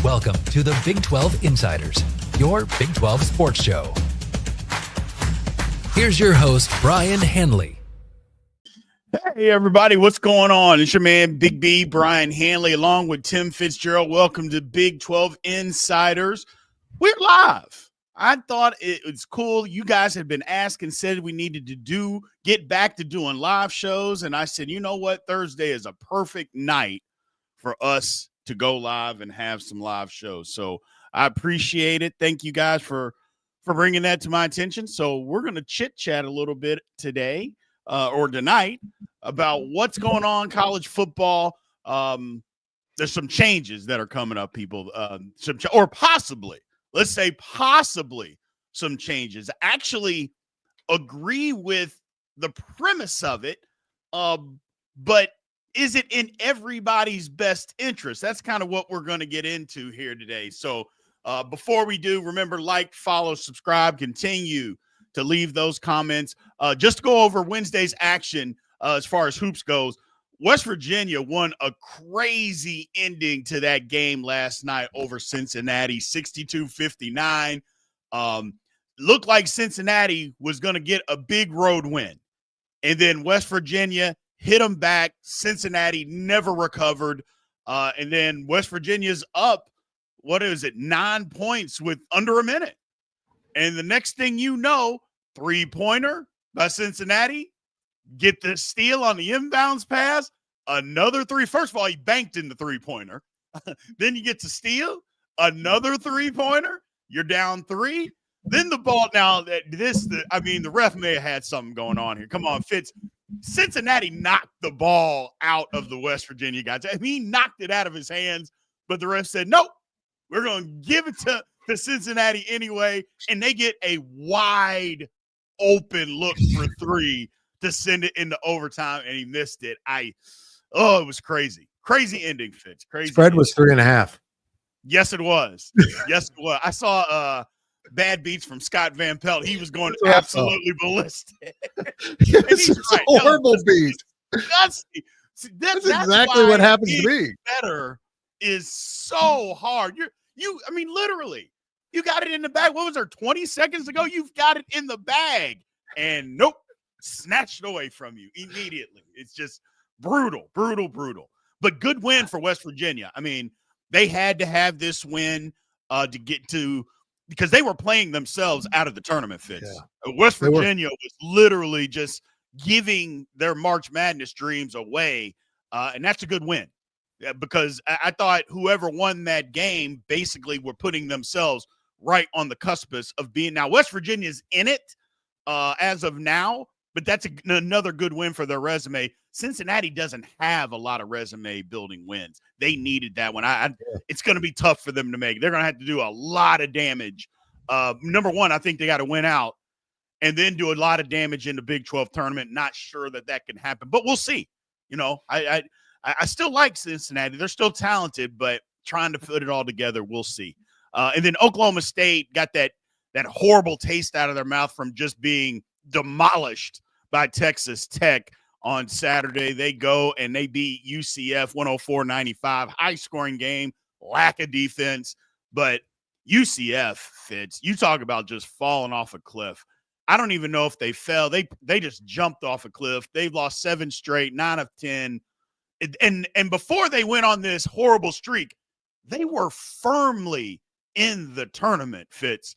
Welcome to the Big 12 Insiders, your Big 12 sports show. Here's your host, Brian Hanley. Hey, everybody, what's going on? It's your man, Big B, Brian Hanley, along with Tim Fitzgerald. Welcome to Big 12 Insiders. We're live. I thought it was cool. You guys had been asking, said we needed to get back to doing live shows. And I said, you know what? Thursday is a perfect night for us to go live and have some live shows. So I appreciate it. Thank you guys for bringing that to my attention. So we're going to chit chat a little bit today or tonight about what's going on college football. There's some changes that are coming up, people, or possibly, let's say possibly some changes. Actually agree with the premise of it, but is it in everybody's best interest? That's kind of what we're going to get into here today. So before we do, remember, like, follow, subscribe, continue to leave those comments. Just to go over Wednesday's action as far as hoops goes. West Virginia won a crazy ending to that game last night over Cincinnati, 62-59. Looked like Cincinnati was going to get a big road win. And then West Virginia hit them back. Cincinnati never recovered. And then West Virginia's up, 9 points with under a minute. And the next thing you know, three-pointer by Cincinnati, get the steal on the inbounds pass, another three. First of all, he banked in the three-pointer. Then you get to steal, another three-pointer. You're down three. Then the ball. Now, the ref may have had something going on here. Come on, Fitz. Cincinnati knocked the ball out of the West Virginia guys. I mean, he knocked it out of his hands, but the ref said, nope, we're going to give it to Cincinnati anyway, and they get a wide open look for three to send it into overtime, and he missed it. It was crazy. Crazy ending, Fitz. Crazy. Spread ending. was 3.5. Yes, it was. Yes, it was. I saw bad beats from Scott Van Pelt. He was going absolutely ballistic. It's right. Horrible beat. That's exactly what happens to me. Better is so hard. Literally, you got it in the bag. What was there, 20 seconds ago? You've got it in the bag. And nope, snatched away from you immediately. It's just brutal. But good win for West Virginia. I mean, they had to have this win to get to, because they were playing themselves out of the tournament, Fitz. Yeah. West Virginia was literally just giving their March Madness dreams away, and that's a good win. Because I thought whoever won that game basically were putting themselves right on the cusp of being. Now, West Virginia's in it as of now, but that's another good win for their resume. Cincinnati doesn't have a lot of resume building wins. They needed that one. It's going to be tough for them to make. They're going to have to do a lot of damage. Number one, I think they got to win out and then do a lot of damage in the Big 12 tournament. Not sure that can happen, but we'll see. I still like Cincinnati. They're still talented, but trying to put it all together, we'll see. And then Oklahoma State got that horrible taste out of their mouth from just being demolished by Texas Tech on Saturday. They go and they beat UCF 104-95. High-scoring game, lack of defense. But UCF, Fitz, you talk about just falling off a cliff. I don't even know if they fell. They just jumped off a cliff. They've lost 7 straight, 9 of 10. And before they went on this horrible streak, they were firmly in the tournament, Fitz.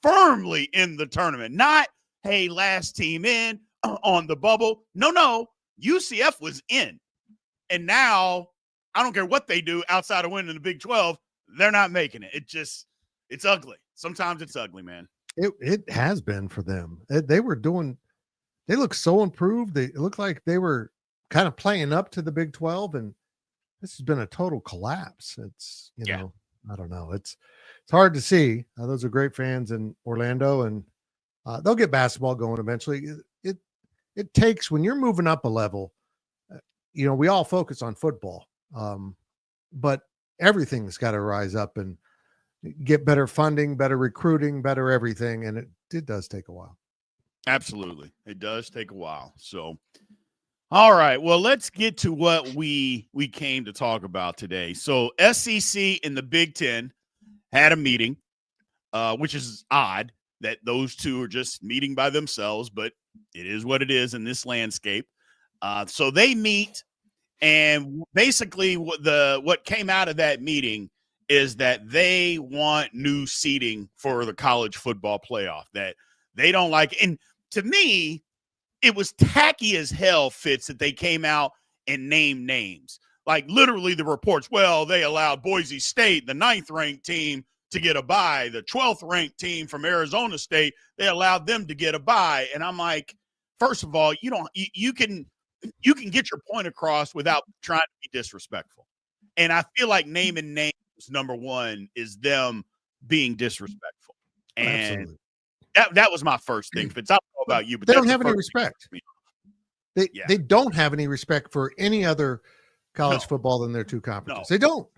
Firmly in the tournament. Not, hey, last team in on the bubble. No. UCF was in. And now, I don't care what they do outside of winning the Big 12, they're not making it. It's ugly. Sometimes it's ugly, man. It has been for them. They look so improved. It looked like they were kind of playing up to the Big 12, and this has been a total collapse. It's, I don't know. It's hard to see. Those are great fans in Orlando, and they'll get basketball going eventually. It takes, when you're moving up a level, we all focus on football, but everything's got to rise up and get better funding, better recruiting, better everything. And it does take a while. Absolutely. It does take a while. So All right. Well, let's get to what we came to talk about today. So SEC and the Big Ten had a meeting, which is odd that those two are just meeting by themselves, but it is what it is in this landscape. So they meet, and basically what came out of that meeting is that they want new seating for the college football playoff, that they don't like. And to me, it was tacky as hell, Fitz, that they came out and named names. Like literally the reports, well, they allowed Boise State, the 9th ranked team, to get a bye. The 12th ranked team from Arizona State, they allowed them to get a bye. And I'm like, first of all, you can get your point across without trying to be disrespectful. And I feel like naming names, number one, is them being disrespectful. And Absolutely. that was my first thing, Fitz. I don't know about you, but They don't have any respect. They don't have any respect for any other college football than their two conferences. They don't.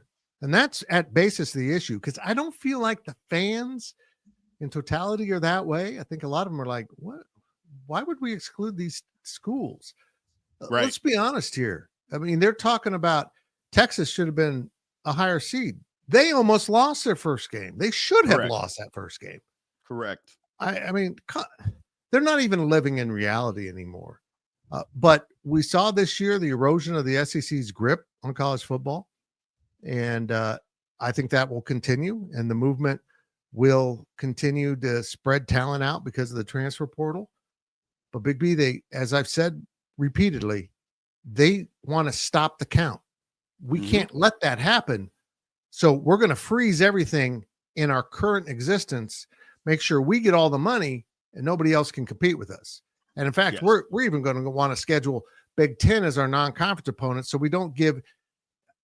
And that's at basis the issue, because I don't feel like the fans in totality are that way. I think a lot of them are like, what? Why would we exclude these schools? Right. Let's be honest here. I mean, they're talking about Texas should have been a higher seed. They almost lost their first game. They should have lost that first game. Correct. I mean, they're not even living in reality anymore. But we saw this year the erosion of the SEC's grip on college football. And I think that will continue, and the movement will continue to spread talent out because of the transfer portal. But Big B, as I've said repeatedly, they want to stop the count. We can't let that happen. So we're going to freeze everything in our current existence, make sure we get all the money, and nobody else can compete with us. And in fact, we're even going to want to schedule Big Ten as our non-conference opponent, so we don't give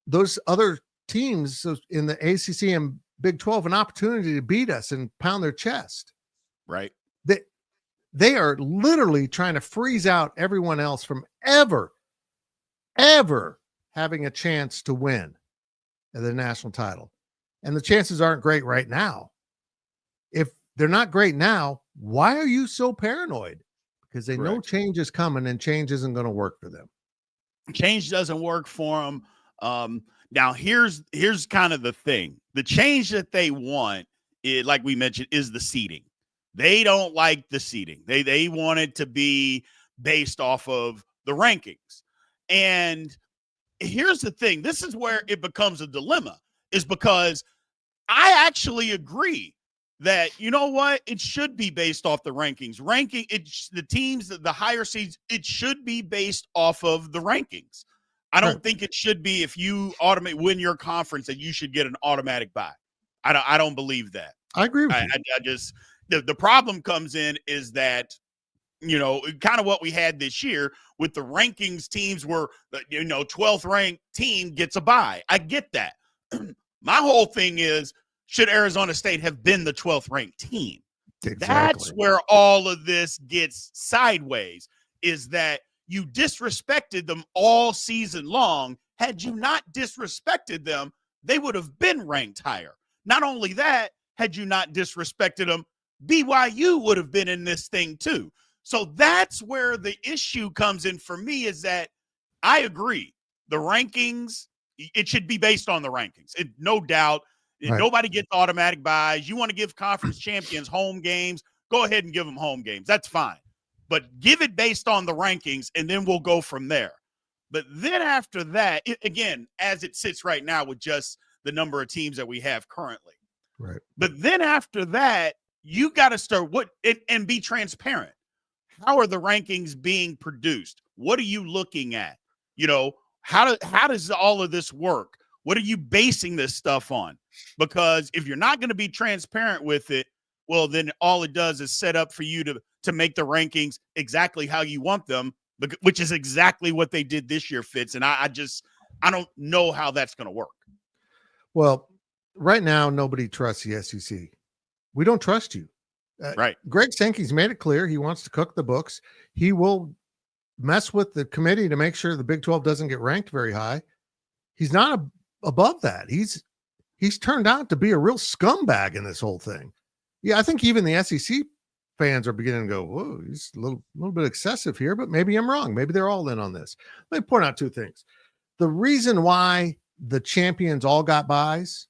those other teams in the ACC and Big 12 an opportunity to beat us and pound their chest. Right. They are literally trying to freeze out everyone else from ever having a chance to win the national title. And the chances aren't great right now. If they're not great now, why are you so paranoid? Because they know change is coming, and change isn't going to work for them. Change doesn't work for them. Now here's kind of the thing. The change that they want, like we mentioned, is the seating. They don't like the seating. They want it to be based off of the rankings. And here's the thing. This is where it becomes a dilemma, is because I actually agree that, you know what, it should be based off the rankings. The teams, the higher seeds, it should be based off of the rankings. I don't think it should be, if you win your conference, that you should get an automatic bye. I don't believe that. I agree with you. I just the problem comes in is that, kind of what we had this year with the rankings teams were, 12th ranked team gets a bye. I get that. My whole thing is, should Arizona State have been the 12th ranked team? Exactly. That's where all of this gets sideways, is that you disrespected them all season long. Had you not disrespected them, they would have been ranked higher. Not only that, had you not disrespected them, BYU would have been in this thing too. So that's where the issue comes in for me, is that I agree. The rankings, it should be based on the rankings. No doubt. Nobody gets automatic buys. You want to give conference champions home games, go ahead and give them home games. That's fine. But give it based on the rankings, and then we'll go from there. But then after that, again, as it sits right now with just the number of teams that we have currently. Right. But then after that, you got to start and be transparent. How are the rankings being produced? What are you looking at? How does all of this work? What are you basing this stuff on? Because if you're not going to be transparent with it, well, then all it does is set up for you to make the rankings exactly how you want them, which is exactly what they did this year, Fitz. And I don't know how that's going to work. Well, right now, nobody trusts the SEC. We don't trust you. Right. Greg Sankey's made it clear he wants to cook the books. He will mess with the committee to make sure the Big 12 doesn't get ranked very high. He's not above that. He's turned out to be a real scumbag in this whole thing. Yeah, I think even the SEC fans are beginning to go, whoa, he's a little bit excessive here, but maybe I'm wrong. Maybe they're all in on this. Let me point out two things. The reason why the champions all got buys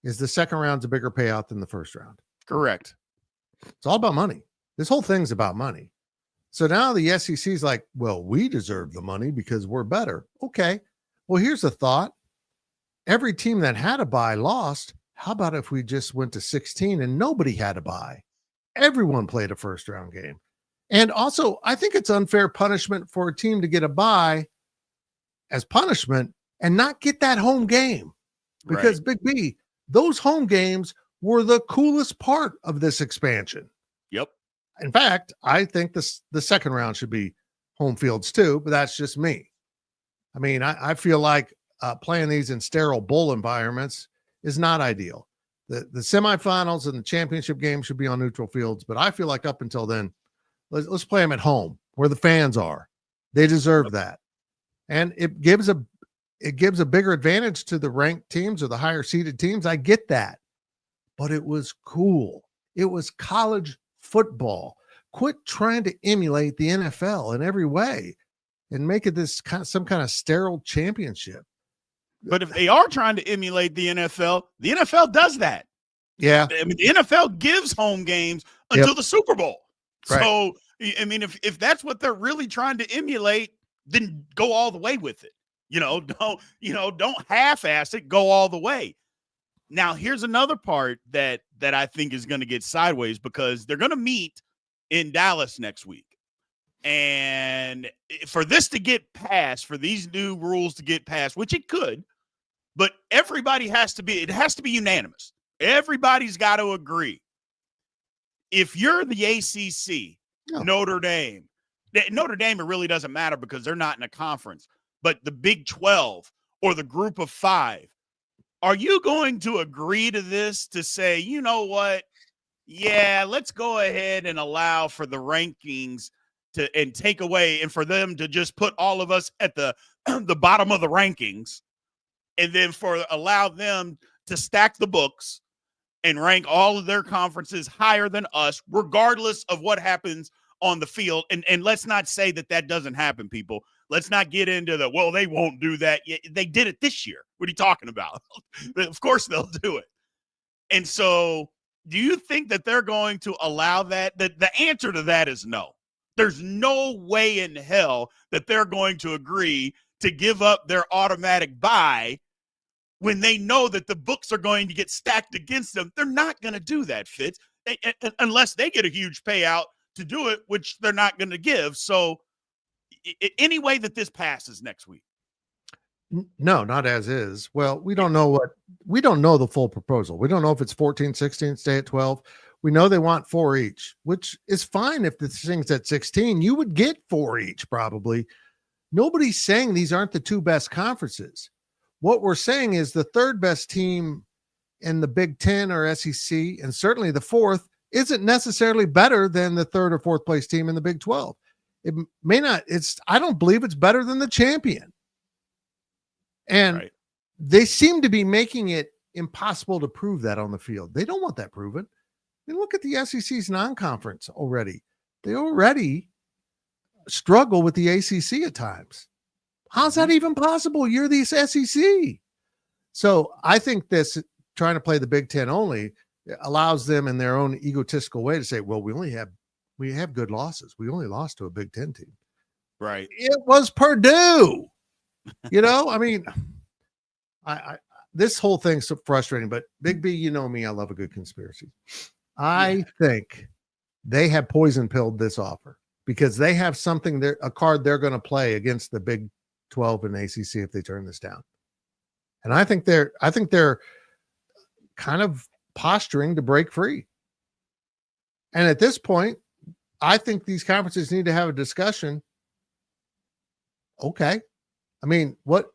is the second round's a bigger payout than the first round. Correct. It's all about money. This whole thing's about money. So now the SEC is like, well, we deserve the money because we're better. Okay. Well, here's a thought. Every team that had a bye lost. How about if we just went to 16 and nobody had a bye? Everyone played a first round game. And also, I think it's unfair punishment for a team to get a bye as punishment and not get that home game. Because right. Big B, those home games were the coolest part of this expansion. Yep. In fact, I think the second round should be home fields too, but that's just me. I mean, I feel like playing these in sterile bowl environments is not ideal. The semifinals and the championship game should be on neutral fields, but I feel like up until then, let's play them at home where the fans are. They deserve that. And it gives a bigger advantage to the ranked teams or the higher seeded teams. I get that. But it was cool. It was college football. Quit trying to emulate the NFL in every way and make it this some kind of sterile championship. But if they are trying to emulate the NFL does that. Yeah. I mean, the NFL gives home games until the Super Bowl. Right. So, I mean, if that's what they're really trying to emulate, then go all the way with it. Don't half-ass it, go all the way. Now, here's another part that I think is going to get sideways because they're going to meet in Dallas next week. And for this to get passed, for these new rules to get passed, which it could, but everybody has to be unanimous. Everybody's got to agree. If you're the ACC, Notre Dame, it really doesn't matter because they're not in a conference, but the Big 12 or the Group of Five, are you going to agree to this to say, you know what? Yeah, let's go ahead and allow for the rankings and take away and for them to just put all of us at the bottom of the rankings and then allow them to stack the books and rank all of their conferences higher than us, regardless of what happens on the field. And let's not say that doesn't happen, people. Let's not get into they won't do that. They did it this year. What are you talking about? Of course they'll do it. And so do you think that they're going to allow that? The answer to that is no. There's no way in hell that they're going to agree to give up their automatic bye when they know that the books are going to get stacked against them. They're not going to do that, Fitz, unless they get a huge payout to do it, which they're not going to give. So any way that this passes next week? No, not as is. Well, we don't know the full proposal. We don't know if it's 14, 16, stay at 12. We know they want 4 each, which is fine. If the thing's at 16, you would get 4 each probably. Nobody's saying these aren't the 2 best conferences. What we're saying is the 3rd best team in the Big 10 or SEC, and certainly the 4th, isn't necessarily better than the 3rd or 4th place team in the Big 12. It may not. I don't believe it's better than the champion. And They seem to be making it impossible to prove that on the field. They don't want that proven. I mean, look at the SEC's non-conference already. They already struggle with the ACC at times. How's that even possible? You're the SEC. So I think this trying to play the Big 10 only allows them in their own egotistical way to say, well, we have good losses. We only lost to a Big 10 team. Right. It was Purdue. I mean, I this whole thing's so frustrating, but Big B, you know me, I love a good conspiracy. I think they have poison pilled this offer because they have a card they're going to play against the Big 12 and ACC if they turn this down. And I think they're kind of posturing to break free. And at this point, I think these conferences need to have a discussion. Okay. I mean, what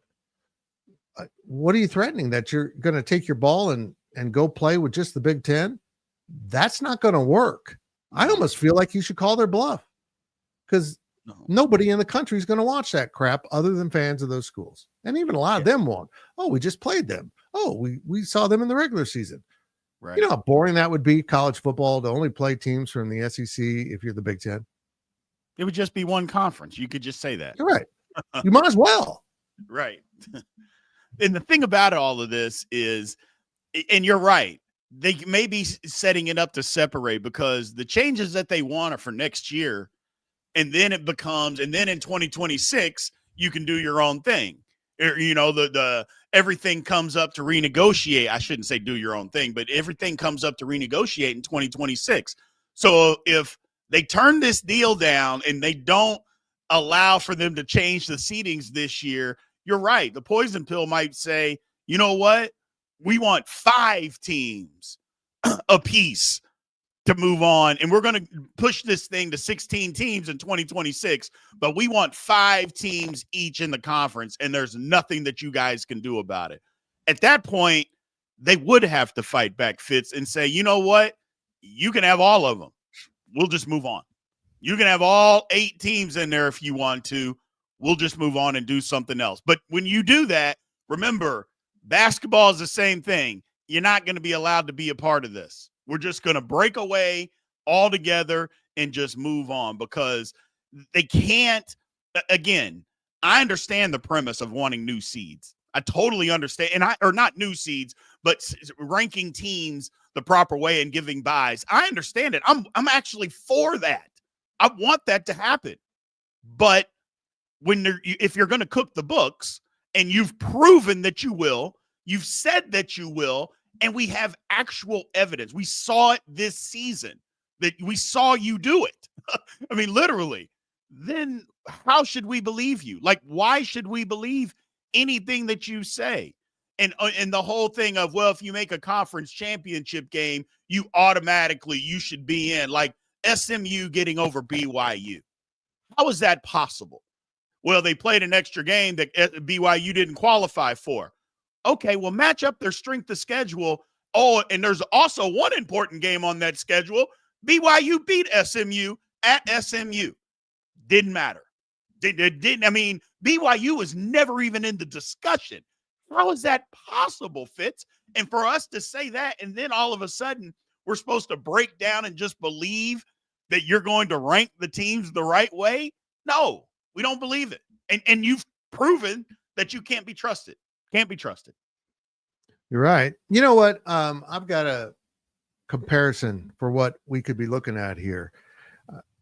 are you threatening? That you're going to take your ball and go play with just the Big 10? That's not going to work. I almost feel like you should call their bluff because nobody in the country is going to watch that crap other than fans of those schools. And even a lot of them won't. Oh, we just played them. Oh, we saw them in the regular season. Right. You know how boring that would be, college football, to only play teams from the SEC if you're the Big Ten? It would just be one conference. You could just say that. You're right. You might as well. Right. And the thing about all of this is, and you're right, they may be setting it up to separate because the changes that they want are for next year. And then it becomes, and then in 2026, you can do your own thing. The everything comes up to renegotiate. I shouldn't say do your own thing, but everything comes up to renegotiate in 2026. So if they turn this deal down and they don't allow for them to change the seedings this year, you're right. The poison pill might say, you know what? We want 5 teams apiece to move on, and we're going to push this thing to 16 teams in 2026, but we want 5 teams each in the conference, and there's nothing that you guys can do about it. At that point, they would have to fight back, Fitz, and say, you know what? You can have all of them. We'll just move on. You can have all 8 teams in there if you want to. We'll just move on and do something else. But when you do that, remember, basketball is the same thing. You're not going to be allowed to be a part of this. We're just going to break away altogether and just move on because they can't. Again, I understand the premise of wanting new seeds. I totally understand. Or not new seeds, but ranking teams the proper way and giving buys. I understand it. I'm actually for that. I want that to happen. But if you're going to cook the books and you've proven that you will, you've said that you will, and we have actual evidence. We saw it this season that we saw you do it. I mean, literally. Then how should we believe you? Like, why should we believe anything that you say? And the whole thing of, well, if you make a conference championship game, you should be in, like SMU getting over BYU. How is that possible? Well, they played an extra game that BYU didn't qualify for. Okay, well, match up their strength of schedule. Oh, and there's also one important game on that schedule. BYU beat SMU at SMU. Didn't matter. Didn't. I mean, BYU was never even in the discussion. How is that possible, Fitz? And for us to say that, and then all of a sudden, we're supposed to break down and just believe that you're going to rank the teams the right way? No, we don't believe it. And you've proven that you can't be trusted. Can't be trusted. You're right. You know what? I've got a comparison for what we could be looking at here.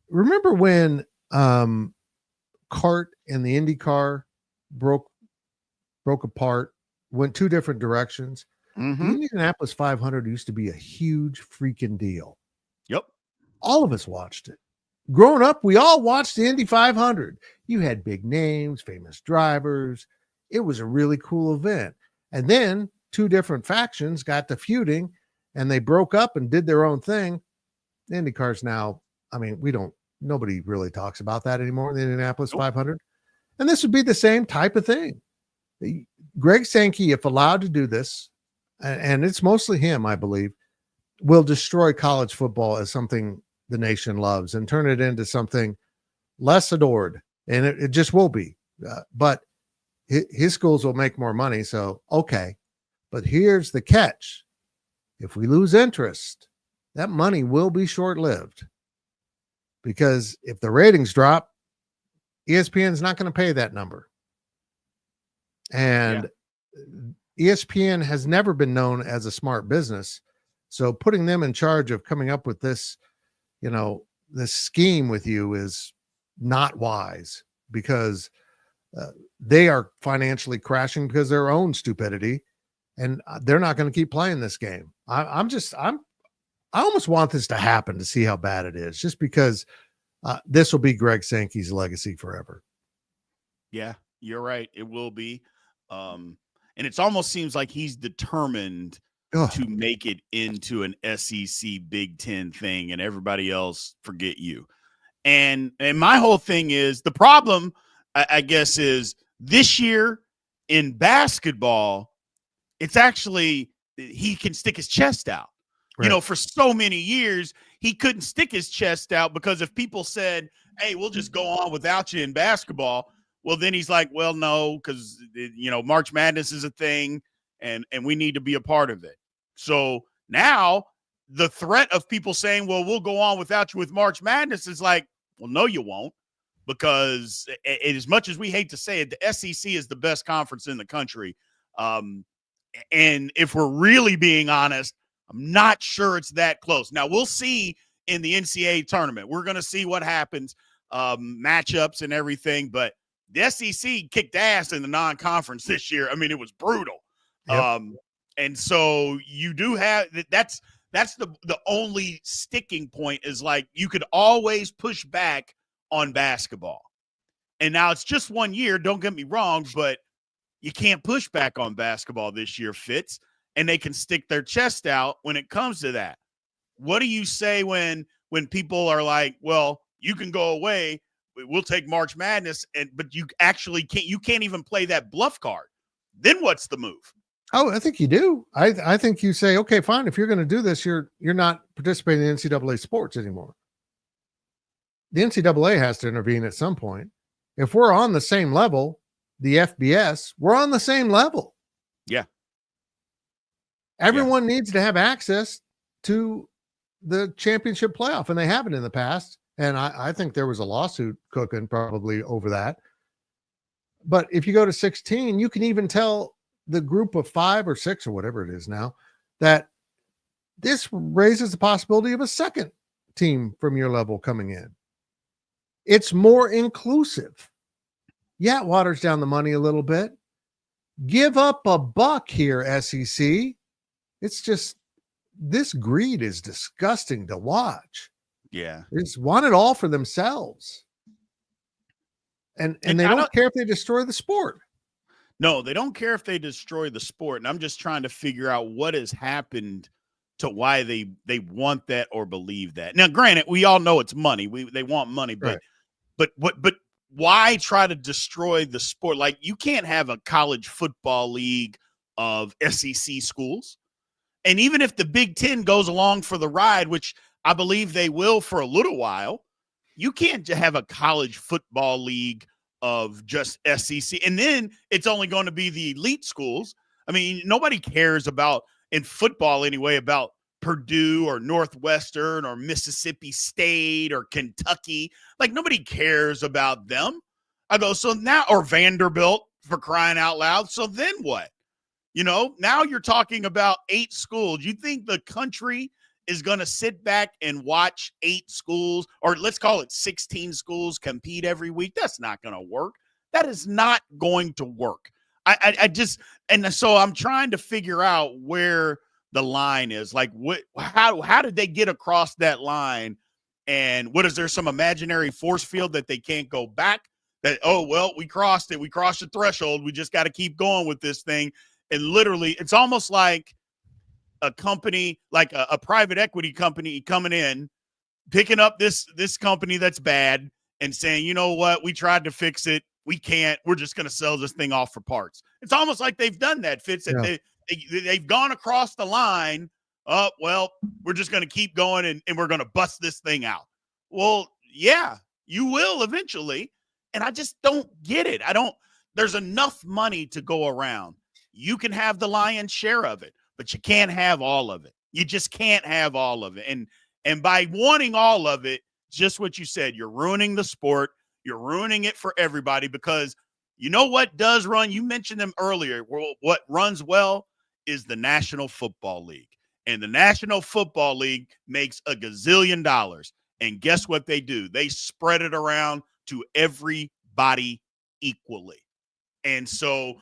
Remember when CART and the IndyCar broke apart, went 2 different directions? Mm-hmm. The Indianapolis 500 used to be a huge freaking deal. Yep. All of us watched it. Growing up, we all watched the Indy 500. You had big names, famous drivers. It was a really cool event. And then 2 different factions got to feuding and they broke up and did their own thing. The IndyCar's now, I mean, nobody really talks about that anymore, the Indianapolis 500. And this would be the same type of thing. Greg Sankey, if allowed to do this, and it's mostly him, I believe, will destroy college football as something the nation loves and turn it into something less adored. And it just will be. But his schools will make more money. So, okay. But here's the catch. If we lose interest, that money will be short-lived. Because if the ratings drop, ESPN is not going to pay that number. And ESPN has never been known as a smart business. So putting them in charge of coming up with this, this scheme with you is not wise because they are financially crashing because of their own stupidity, and they're not going to keep playing this game. I almost want this to happen to see how bad it is, just because this will be Greg Sankey's legacy forever. Yeah, you're right. It will be. And it almost seems like he's determined to make it into an SEC Big Ten thing and everybody else forget you. And my whole thing is the problem, I guess, is this year in basketball, it's actually he can stick his chest out. Right. For so many years, he couldn't stick his chest out because if people said, hey, we'll just go on without you in basketball, well, then he's like, well, no, because, March Madness is a thing and we need to be a part of it. So Now, the threat of people saying, well, we'll go on without you with March Madness is like, well, no, you won't. Because as much as we hate to say it, the SEC is the best conference in the country. And if we're really being honest, I'm not sure it's that close. Now, we'll see in the NCAA tournament. We're going to see what happens, matchups and everything. But the SEC kicked ass in the non-conference this year. I mean, it was brutal. Yep. And so you do have – that's the only sticking point is like you could always push back on basketball. And now it's just 1 year, don't get me wrong, but you can't push back on basketball this year, Fitz, and they can stick their chest out when it comes to that. What do you say when people are like, well, you can go away, we'll take March Madness, but you actually can't even play that bluff card. Then what's the move? Oh, I think you do. I think you say, okay, fine. If you're going to do this, you're not participating in NCAA sports anymore. The NCAA has to intervene at some point. If we're on the same level, the FBS, we're on the same level. Yeah. Everyone needs to have access to the championship playoff, and they haven't in the past. And I think there was a lawsuit cooking probably over that. But if you go to 16, you can even tell the group of 5 or 6 or whatever it is now that this raises the possibility of a second team from your level coming in. It's more inclusive. Yeah, it waters down the money a little bit. Give up a buck here, SEC. It's just, this greed is disgusting to watch. Yeah. They just want it all for themselves. And they don't care if they destroy the sport. No, they don't care if they destroy the sport. And I'm just trying to figure out what has happened to why they want that or believe that. Now, granted, we all know it's money. They want money, but but why try to destroy the sport? Like, you can't have a college football league of SEC schools. And even if the Big Ten goes along for the ride, which I believe they will for a little while, you can't have a college football league of just SEC. And then it's only going to be the elite schools. I mean, nobody cares about, in football anyway, about Purdue or Northwestern or Mississippi State or Kentucky. Like, nobody cares about them. I go, so now, or Vanderbilt, for crying out loud. So then what? You know, now you're talking about 8 schools. You think the country is going to sit back and watch 8 schools, or let's call it 16 schools, compete every week? That's not going to work. That is not going to work. I just, and so I'm trying to figure out where the line is. Like, how did they get across that line? And what is there, some imaginary force field that they can't go back? That, oh, well, we crossed it. We crossed the threshold. We just got to keep going with this thing. And literally, it's almost like a company, like a private equity company coming in, picking up this company that's bad and saying, you know what, we tried to fix it. We can't. We're just going to sell this thing off for parts. It's almost like they've done that, Fitz. Yeah. They've gone across the line. Oh, well, we're just going to keep going and we're going to bust this thing out. Well, yeah, you will eventually. And I just don't get it. There's enough money to go around. You can have the lion's share of it, but you can't have all of it. You just can't have all of it. And by wanting all of it, just what you said, you're ruining the sport. You're ruining it for everybody, because you know what does run? You mentioned them earlier. What runs well is the National Football League. And the National Football League makes a gazillion dollars. And guess what they do? They spread it around to everybody equally. And so,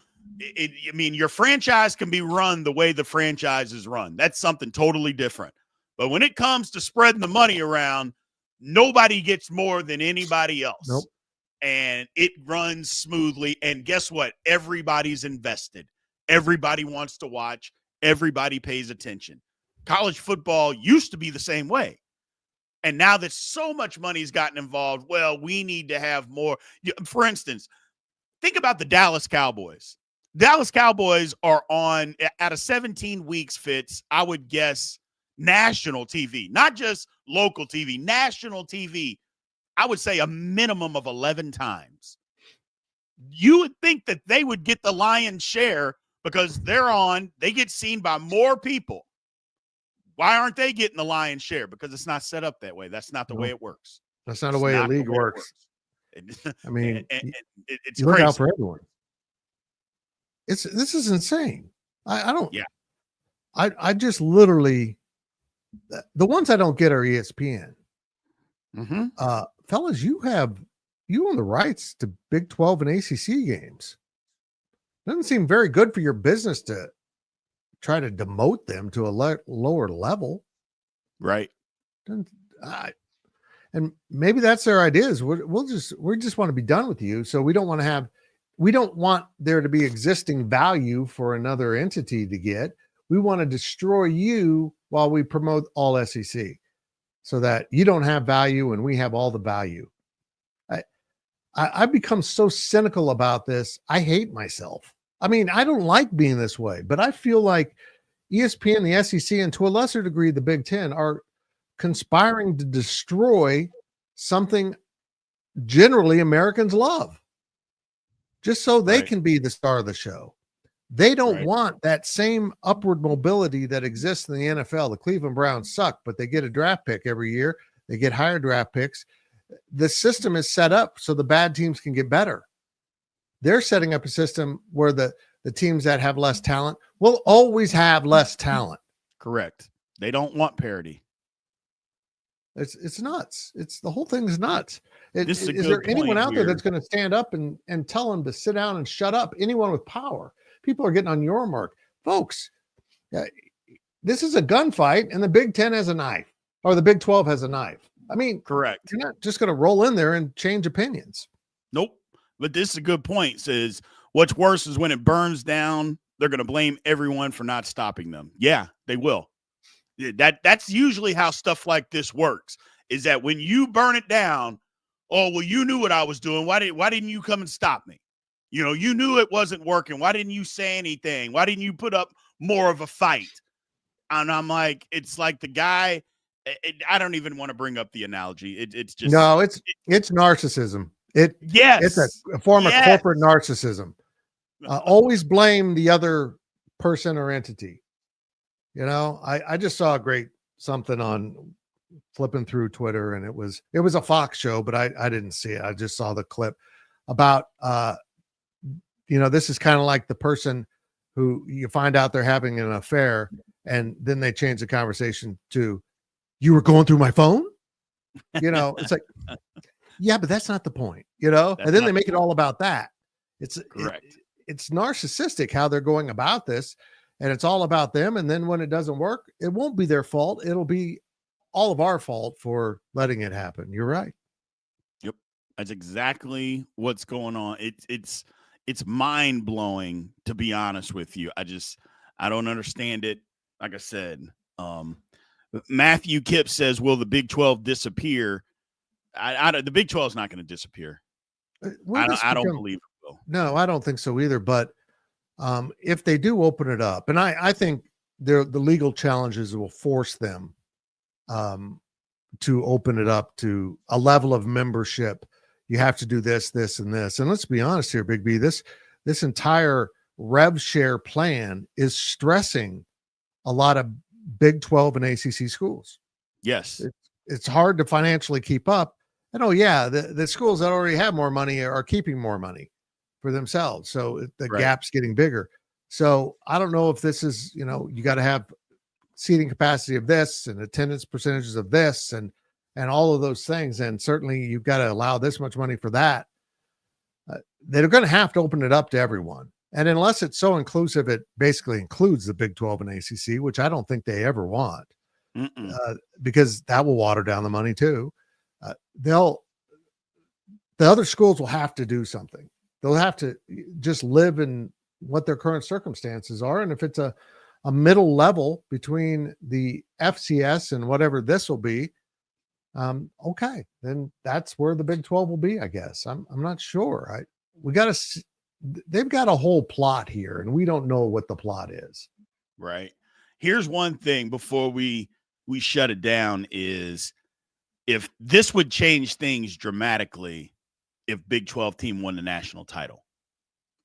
I mean, your franchise can be run the way the franchise is run. That's something totally different. But when it comes to spreading the money around, nobody gets more than anybody else. Nope. And it runs smoothly. And guess what? Everybody's invested. Everybody wants to watch. Everybody pays attention. College football used to be the same way. And now that so much money's gotten involved, well, we need to have more. For instance, think about the Dallas Cowboys. Dallas Cowboys are on, out of 17 weeks, Fitz, I would guess, national TV, not just local TV, national TV, I would say a minimum of 11 times. You would think that they would get the lion's share because they get seen by more people. Why aren't they getting the lion's share? Because it's not set up that way. That's not the way it works. That's not the way a league works. I mean, it's you look crazy. out for everyone. This is insane. I don't. Yeah. I just literally, the ones I don't get are ESPN. Mm-hmm. Fellas, you own the rights to Big 12 and ACC games. Doesn't seem very good for your business to try to demote them to a lower level. Right. And maybe that's their ideas. We just want to be done with you. So we don't want there to be existing value for another entity to get. We want to destroy you while we promote all SEC so that you don't have value and we have all the value. I've become so cynical about this. I hate myself. I mean, I don't like being this way, but I feel like ESPN, the SEC, and to a lesser degree, the Big Ten are conspiring to destroy something generally Americans love, just so they can be the star of the show. They don't want that same upward mobility that exists in the NFL. The Cleveland Browns suck, but they get a draft pick every year. They get higher draft picks. The system is set up so the bad teams can get better. They're setting up a system where the teams that have less talent will always have less talent. Correct. They don't want parity. It's nuts. The whole thing is nuts. Is there anyone out there that's going to stand up and tell them to sit down and shut up? Anyone with power? People are getting on your mark. Folks, this is a gunfight, and the Big Ten has a knife, or the Big 12 has a knife. I mean, correct. You're not just going to roll in there and change opinions. Nope. But this is a good point. Says what's worse is when it burns down, they're going to blame everyone for not stopping them. Yeah, they will. That's usually how stuff like this works, is that when you burn it down, oh, well, you knew what I was doing. Why didn't you come and stop me? You know, you knew it wasn't working. Why didn't you say anything? Why didn't you put up more of a fight? And I'm like, it's like the guy, I don't even want to bring up the analogy. It's just. No, it's narcissism. It's a form of corporate narcissism. Always blame the other person or entity. You know, I just saw a great something on flipping through Twitter, and it was a Fox show, but I didn't see it. I just saw the clip about, this is kind of like the person who you find out they're having an affair, and then they change the conversation to, you were going through my phone? It's like, yeah, but that's not the point, and then they make it all about that. It's correct. It's narcissistic how they're going about this, and it's all about them. And then when it doesn't work, it won't be their fault. It'll be all of our fault for letting it happen. You're right. Yep. That's exactly what's going on. It's mind blowing, to be honest with you. I don't understand it. Like I said, Matthew Kipp says, will the Big 12 disappear? The Big 12 is not going to disappear. I don't believe it will. No, I don't think so either. But if they do open it up, and I think the legal challenges will force them to open it up to a level of membership. You have to do this, this, and this. And let's be honest here, Big B, this entire rev share plan is stressing a lot of Big 12 and ACC schools. Yes. It's hard to financially keep up. And the schools that already have more money are keeping more money for themselves. So the gap's getting bigger. So I don't know if this is, you got to have seating capacity of this and attendance percentages of this and all of those things. And certainly you've got to allow this much money for that. They're going to have to open it up to everyone. And unless it's so inclusive, it basically includes the Big 12 and ACC, which I don't think they ever want, because that will water down the money too. The other schools will have to do something. They'll have to just live in what their current circumstances are. And if it's a middle level between the FCS and whatever this will be, okay, then that's where the Big 12 will be, I guess. I'm not sure. They've got a whole plot here, and we don't know what the plot is. Right. Here's one thing before we shut it down is, if this would change things dramatically if Big 12 team won the national title.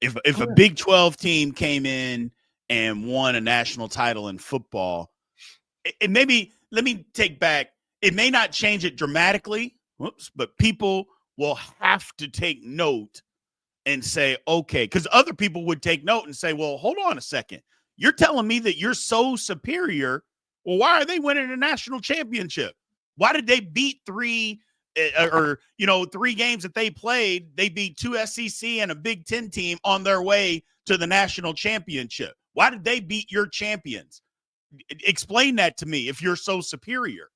If a Big 12 team came in and won a national title in football, and maybe let me take back. It may not change it dramatically, but people will have to take note and say, okay, because other people would take note and say, well, hold on a second. You're telling me that you're so superior. Well, why are they winning a national championship? Why did they beat three games that they played? They beat two SEC and a Big Ten team on their way to the national championship. Why did they beat your champions? Explain that to me if you're so superior.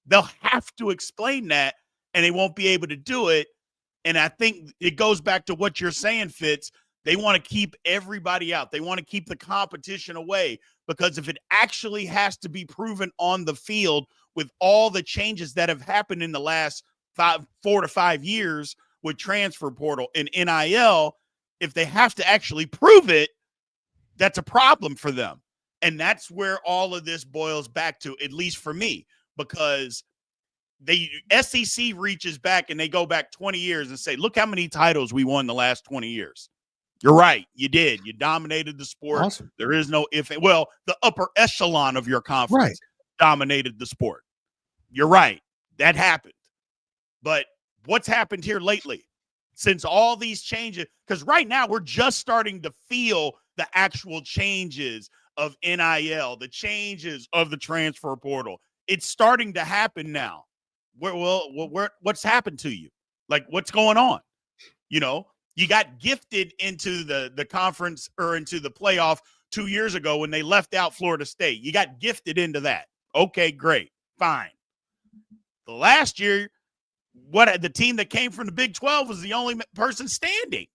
They'll have to explain that, and they won't be able to do it. And I think it goes back to what you're saying, Fitz. They want to keep everybody out. They want to keep the competition away, because if it actually has to be proven on the field with all the changes that have happened in the last 4 to 5 years with transfer portal and NIL, if they have to actually prove it, that's a problem for them. And that's where all of this boils back to, at least for me, because SEC reaches back and they go back 20 years and say, look how many titles we won the last 20 years. You're right. You did. You dominated the sport. Awesome. There is no if. Well, the upper echelon of your conference dominated the sport. You're right. That happened. But what's happened here lately since all these changes? Because right now we're just starting to feel the actual changes of NIL, the changes of the transfer portal. It's starting to happen now. What's happened to you? Like, what's going on? You know, you got gifted into the conference or into the playoff 2 years ago when they left out Florida State. You got gifted into that. Okay, great. Fine. The last year, the team that came from the Big 12 was the only person standing,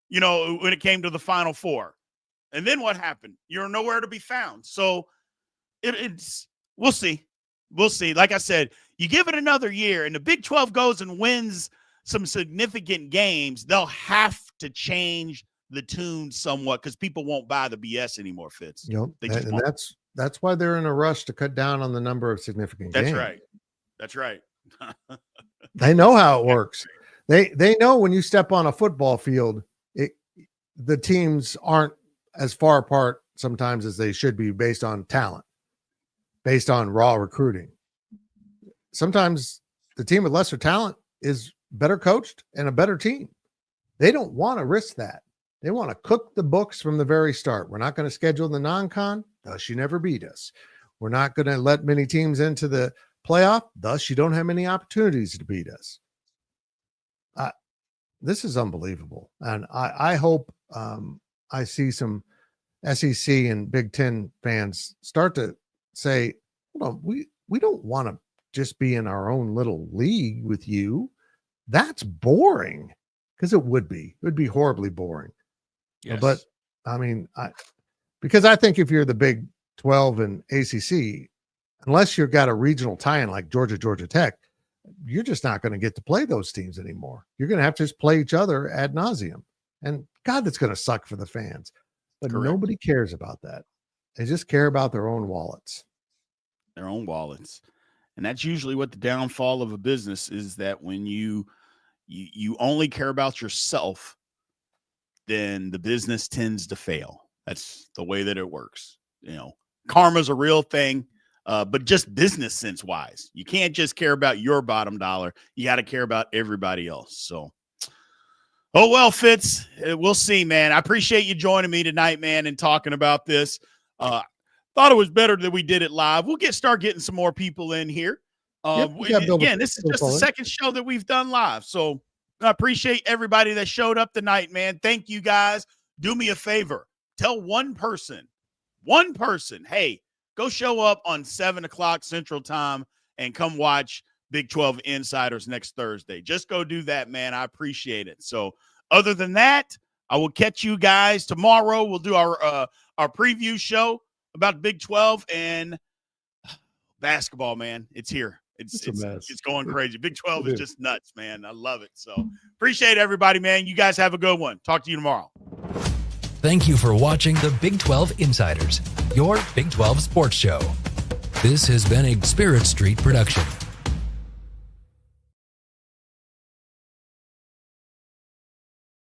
you know, when it came to the Final Four. And then what happened? You're nowhere to be found. So we'll see. We'll see. Like I said, you give it another year and the Big 12 goes and wins some significant games, they'll have to change the tune somewhat because people won't buy the BS anymore, Fitz. Yep. And that's why they're in a rush to cut down on the number of significant games. That's right. They know how it works. They know when you step on a football field, the teams aren't as far apart sometimes as they should be based on talent, based on raw recruiting. Sometimes the team with lesser talent is better coached and a better team. They don't want to risk that. They want to cook the books from the very start. We're not going to schedule the non-con, thus you never beat us. We're not going to let many teams into the playoff, thus you don't have many opportunities to beat us. This is unbelievable. And I hope I see some SEC and Big Ten fans start to say, hold on, we don't want to just be in our own little league with you. That's boring, because it would be. It would be horribly boring. Yes. But I mean, because I think if you're the Big 12 and ACC, unless you've got a regional tie-in like Georgia Tech, you're just not going to get to play those teams anymore. You're going to have to just play each other ad nauseum. And God, that's going to suck for the fans. But Correct. Nobody cares about that. They just care about their own wallets. Their own wallets. And that's usually what the downfall of a business is, that when you only care about yourself, then the business tends to fail. That's the way that it works. You know, karma's a real thing, but just business sense wise, you can't just care about your bottom dollar. You got to care about everybody else. So, oh, well, Fitz, we'll see, man. I appreciate you joining me tonight, man, and talking about this. Thought it was better that we did it live. We'll start getting some more people in here. Again, this is just the second show that we've done live. So I appreciate everybody that showed up tonight, man. Thank you, guys. Do me a favor. Tell one person, hey, go show up on 7 o'clock Central Time and come watch Big 12 Insiders next Thursday. Just go do that, man. I appreciate it. So other than that, I will catch you guys tomorrow. We'll do our preview show about Big 12 and basketball, man. It's here. It's going crazy. Big 12 is just nuts, man. I love it. So appreciate everybody, man. You guys have a good one. Talk to you tomorrow. Thank you for watching the Big 12 Insiders, your Big 12 sports show. This has been a Spirit Street production.